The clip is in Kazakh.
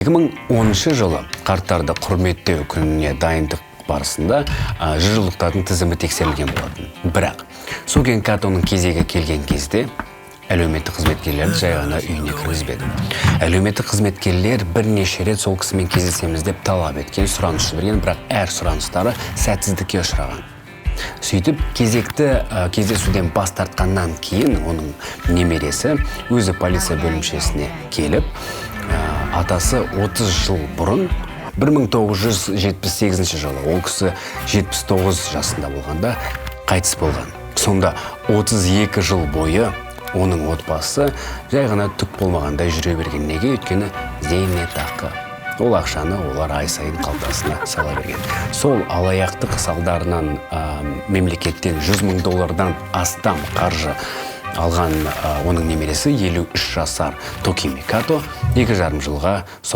2010 жылы қарттарды құрметтеу күніне дайындық барысында жыржылықтардың тізімі тексерілген болатын. Бірақ Суген Катоның кезегі келген кезде әлеуметтік қызметкерлерді жай ғана үйіне кіргізбеді. Әлеуметтік қызметкерлер бірнеше рет сол кісімен кездесеміз деп талап еткен, сұраныс жіберген, бірақ әр сұраныстары сәтсіздікке ұшыраған. Сөйтіп, кезекті кездесуден бас тартқаннан кейін оның немересі өзі полиция бөлімшесіне келіп, атасы 30 жыл бұрын 1978 жылы, ол кісі 79 жасында болғанда қайтыс болған. Сонда 32 жыл бойы оның отбасы жай ғана түк болмағандай жүре берген. Неге? Өйткені зейнетақы. Ол ақшаны олар ай сайын қалтасына сала берген. Сол алаяқтық салдарынан мемлекеттен 100 мың доллардан астам қаржы алған оның немересі 53 жасар Токими Като 2,5 жылға